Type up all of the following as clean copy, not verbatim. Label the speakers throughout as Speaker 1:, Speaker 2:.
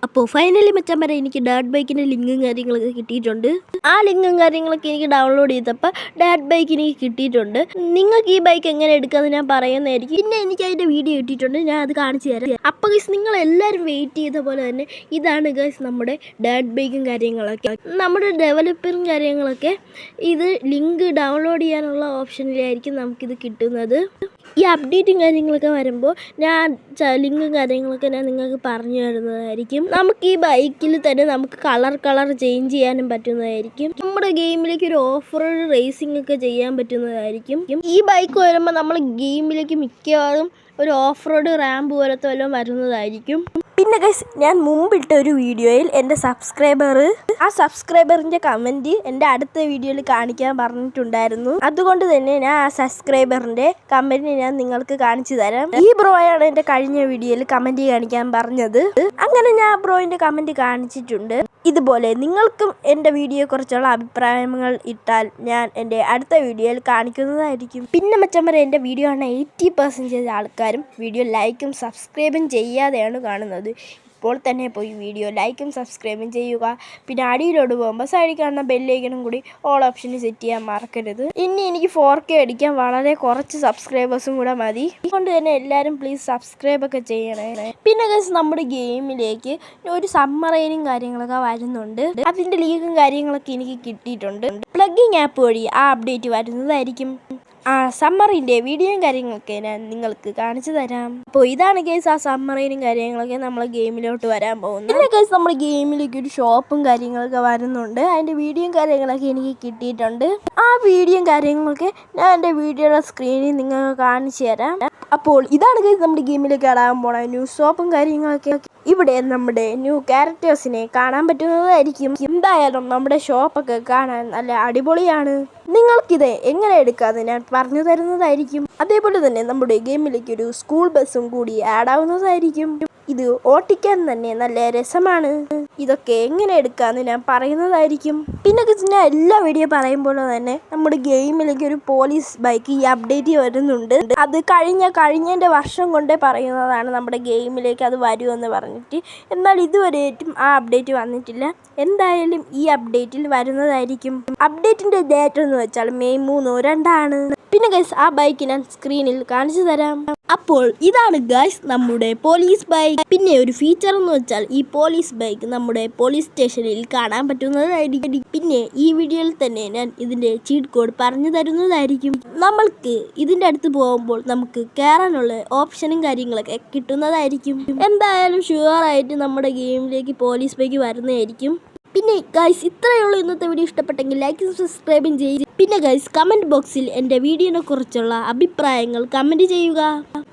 Speaker 1: അപ്പോൾ ഫൈനലി മച്ചാന്മാരെ എനിക്ക് ഡാഡ് ബൈക്കിൻ്റെ ലിങ്കും കാര്യങ്ങളൊക്കെ കിട്ടിയിട്ടുണ്ട്. ആ ലിങ്കും കാര്യങ്ങളൊക്കെ എനിക്ക് ഡൗൺലോഡ് ചെയ്തപ്പോൾ ഡാഡ് ബൈക്ക് എനിക്ക് കിട്ടിയിട്ടുണ്ട്. നിങ്ങൾക്ക് ഈ ബൈക്ക് എങ്ങനെ എടുക്കാമെന്ന് ഞാൻ പറയുന്നതായിരിക്കും. പിന്നെ എനിക്ക് അതിൻ്റെ വീഡിയോ കിട്ടിയിട്ടുണ്ട്, ഞാൻ അത് കാണിച്ചു തരാം. അപ്പോൾ ഗൈസ് നിങ്ങൾ എല്ലാവരും വെയിറ്റ് ചെയ്ത പോലെ തന്നെ ഇതാണ് ഗൈസ് നമ്മുടെ ഡാഡ് ബൈക്കും കാര്യങ്ങളൊക്കെ. നമ്മുടെ ഡെവലപ്പറും കാര്യങ്ങളൊക്കെ ഇത് ലിങ്ക് ഡൗൺലോഡ് ചെയ്യാനുള്ള ഓപ്ഷനിലായിരിക്കും നമുക്കിത് കിട്ടുന്നത്. ഈ അപ്ഡേറ്റും കാര്യങ്ങളൊക്കെ വരുമ്പോൾ ഞാൻ ലിങ്കും കാര്യങ്ങളൊക്കെ ഞാൻ നിങ്ങൾക്ക് പറഞ്ഞു തരുന്നതായിരിക്കും. നമുക്ക് ഈ ബൈക്കിൽ തന്നെ നമുക്ക് കളർ ചേഞ്ച് ചെയ്യാനും പറ്റുന്നതായിരിക്കും. നമ്മുടെ ഗെയിമിലേക്ക് ഒരു ഓഫ് റോഡ് റേസിംഗ് ഒക്കെ ചെയ്യാൻ പറ്റുന്നതായിരിക്കും. ഈ ബൈക്ക് വരുമ്പോൾ നമ്മൾ ഗെയിമിലേക്ക് മിക്കവാറും ഒരു ഓഫ് റോഡ് റാമ്പ് പോലത്തെ വല്ലതും വരുന്നതായിരിക്കും. പിന്നെ ഗൈസ് ഞാൻ മുമ്പിട്ട ഒരു വീഡിയോയിൽ എൻ്റെ സബ്സ്ക്രൈബറിൻ്റെ കമൻറ്റ് എൻ്റെ അടുത്ത വീഡിയോയിൽ കാണിക്കാൻ പറഞ്ഞിട്ടുണ്ടായിരുന്നു. അതുകൊണ്ട് തന്നെ ഞാൻ ആ സബ്സ്ക്രൈബറിൻ്റെ കമൻറ്റ് ഞാൻ നിങ്ങൾക്ക് കാണിച്ചു തരാം. ഈ ബ്രോയാണ് എൻ്റെ കഴിഞ്ഞ വീഡിയോയിൽ കമൻറ്റ് കാണിക്കാൻ പറഞ്ഞത്. അങ്ങനെ ഞാൻ ബ്രോയിൻ്റെ കമൻറ്റ് കാണിച്ചിട്ടുണ്ട്. ഇതുപോലെ നിങ്ങൾക്കും എൻ്റെ വീഡിയോയെക്കുറിച്ചുള്ള അഭിപ്രായങ്ങൾ ഇട്ടാൽ ഞാൻ എൻ്റെ അടുത്ത വീഡിയോയിൽ കാണിക്കുന്നതായിരിക്കും. പിന്നെ മച്ചന്മാരെ എൻ്റെ വീഡിയോ ആണ് 80% ആൾക്കാരും വീഡിയോ ലൈക്കും സബ്സ്ക്രൈബും ചെയ്യാതെയാണ് കാണുന്നത്. ഇപ്പോൾ തന്നെ പോയി വീഡിയോ ലൈക്കും സബ്സ്ക്രൈബും ചെയ്യുക. പിന്നെ അടിയിലോട്ട് പോകുമ്പോൾ സൈഡിൽ കാണുന്ന ബെല്ലൈക്കനും കൂടി ഓൾ ഓപ്ഷന് സെറ്റ് ചെയ്യാൻ മറക്കരുത്. ഇനി എനിക്ക് 4K അടിക്കാൻ വളരെ കുറച്ച് സബ്സ്ക്രൈബേഴ്സും കൂടെ മതി. അതുകൊണ്ട് തന്നെ എല്ലാവരും പ്ലീസ് സബ്സ്ക്രൈബൊക്കെ ചെയ്യണേ. പിന്നെ ഗൈസ് നമ്മുടെ ഗെയിമിലേക്ക് ഒരു സബ്മറൈനും കാര്യങ്ങളൊക്കെ വരുന്നുണ്ട്. അതിൻ്റെ ലിങ്കും കാര്യങ്ങളൊക്കെ എനിക്ക് കിട്ടിയിട്ടുണ്ട്. പ്ലഗിങ് ആപ്പ് വഴി ആ അപ്ഡേറ്റ് വരുന്നതായിരിക്കും. ആ സമ്മറിൻ്റെ വീഡിയോയും കാര്യങ്ങളൊക്കെ ഞാൻ നിങ്ങൾക്ക് കാണിച്ചു തരാം. അപ്പോൾ ഇതാണ് ഗൈസ് ആ സമ്മറിനും കാര്യങ്ങളൊക്കെ നമ്മൾ ഗെയിമിലോട്ട് വരാൻ പോകുന്നത്. പിന്നെ ഗൈസ് നമ്മുടെ ഗെയിമിലേക്ക് ഒരു ഷോപ്പും കാര്യങ്ങളൊക്കെ വരുന്നുണ്ട്. അതിൻ്റെ വീഡിയോയും കാര്യങ്ങളൊക്കെ എനിക്ക് കിട്ടിയിട്ടുണ്ട്. ആ വീഡിയോയും കാര്യങ്ങളൊക്കെ ഞാൻ എൻ്റെ വീഡിയോയുടെ സ്ക്രീനിൽ നിങ്ങൾക്ക് കാണിച്ചു തരാം. അപ്പോൾ ഇതാണ് ഗൈസ് നമ്മുടെ ഗെയിമിലേക്ക് ഇടാൻ പോണ ന്യൂ ഷോപ്പും കാര്യങ്ങളൊക്കെ. ഇവിടെ നമ്മുടെ ന്യൂ ക്യാരക്ടേഴ്സിനെ കാണാൻ പറ്റുന്നതായിരിക്കും. എന്തായാലും നമ്മുടെ ഷോപ്പൊക്കെ കാണാൻ നല്ല അടിപൊളിയാണ്. നിങ്ങൾക്കിത് എങ്ങനെ എടുക്കാമെന്ന് ഞാൻ പറഞ്ഞു തരുന്നതായിരിക്കും. അതേപോലെ തന്നെ നമ്മുടെ ഗെയിമിലേക്ക് ഒരു സ്കൂൾ ബസ്സും കൂടി ആഡ് ആവുന്നതായിരിക്കും. ഇത് ഓട്ടിക്കാൻ തന്നെ നല്ല രസമാണ്. ഇതൊക്കെ എങ്ങനെ എടുക്കാമെന്ന് ഞാൻ പറയുന്നതായിരിക്കും. പിന്നെ ഞാൻ എല്ലാ വീഡിയോ പറയുമ്പോൾ തന്നെ നമ്മുടെ ഗെയിമിലേക്ക് ഒരു പോലീസ് ബൈക്ക് ഈ അപ്ഡേറ്റ് വരുന്നുണ്ട്. അത് കഴിഞ്ഞതിൻ്റെ വർഷം കൊണ്ടേ പറയുന്നതാണ് നമ്മുടെ ഗെയിമിലേക്ക് അത് വരുമെന്ന് പറഞ്ഞിട്ട്. എന്നാൽ ഇതുവരെയായിട്ടും ആ അപ്ഡേറ്റ് വന്നിട്ടില്ല. എന്തായാലും ഈ അപ്ഡേറ്റിൽ വരുന്നതായിരിക്കും. അപ്ഡേറ്റിൻ്റെ ഡേറ്റ് എന്ന് വെച്ചാൽ മെയ് 3/2 പിന്നെ ഗൈസ് ആ ബൈക്ക് ഞാൻ സ്ക്രീനിൽ കാണിച്ചു തരാം. അപ്പോൾ ഇതാണ് ഗൈസ് നമ്മുടെ പോലീസ് ബൈക്ക്. പിന്നെ ഒരു ഫീച്ചർ എന്ന് വെച്ചാൽ ഈ പോലീസ് ബൈക്ക് നമ്മുടെ പോലീസ് സ്റ്റേഷനിൽ കാണാൻ പറ്റുന്നതായിരിക്കും. പിന്നെ ഈ വീഡിയോയിൽ തന്നെ ഞാൻ ഇതിൻ്റെ ചീറ്റ് കോഡ് പറഞ്ഞു തരുന്നതായിരിക്കും. നമ്മൾക്ക് ഇതിൻ്റെ അടുത്ത് പോകുമ്പോൾ നമുക്ക് കയറാനുള്ള ഓപ്ഷനും കാര്യങ്ങളൊക്കെ കിട്ടുന്നതായിരിക്കും. എന്തായാലും ഷുവറായിട്ട് നമ്മുടെ ഗെയിമിലേക്ക് പോലീസ് ബൈക്ക് വരുന്നതായിരിക്കും. പിന്നെ ഗൈസ് ഇത്രയേ ഉള്ളൂ ഇന്നത്തെ വീഡിയോ. ഇഷ്ടപ്പെട്ടെങ്കിൽ ലൈക്കും സബ്സ്ക്രൈബും ചെയ്യുക. പിന്നെ ഗൈസ് കമൻറ്റ് ബോക്സിൽ എൻ്റെ വീഡിയോനെ കുറിച്ചുള്ള അഭിപ്രായങ്ങൾ കമൻറ്റ് ചെയ്യുക.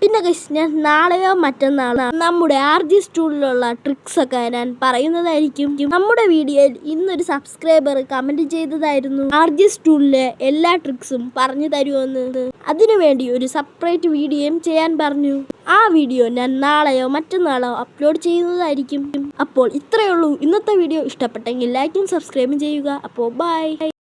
Speaker 1: പിന്നെ ഗൈസ് ഞാൻ നാളെയോ മറ്റന്നാളോ നമ്മുടെ RG സ്റ്റൂളിലുള്ള ട്രിക്സൊക്കെ ഞാൻ പറയുന്നതായിരിക്കും. നമ്മുടെ വീഡിയോയിൽ ഇന്നൊരു സബ്സ്ക്രൈബർ കമൻറ്റ് ചെയ്തതായിരുന്നു RG സ്റ്റൂളിലെ എല്ലാ ട്രിക്സും പറഞ്ഞു തരുമെന്ന്. അതിനുവേണ്ടി ഒരു സെപ്പറേറ്റ് വീഡിയോയും ചെയ്യാൻ പറഞ്ഞു. ആ വീഡിയോ ഞാൻ നാളെയോ മറ്റന്നാളോ അപ്ലോഡ് ചെയ്യുന്നതായിരിക്കും. അപ്പോൾ ഇത്രയേ ഉള്ളൂ ഇന്നത്തെ വീഡിയോ. ഇഷ്ടപ്പെട്ടെങ്കിൽ ലൈക്കും സബ്സ്ക്രൈബും ചെയ്യുക. അപ്പോൾ ബൈ.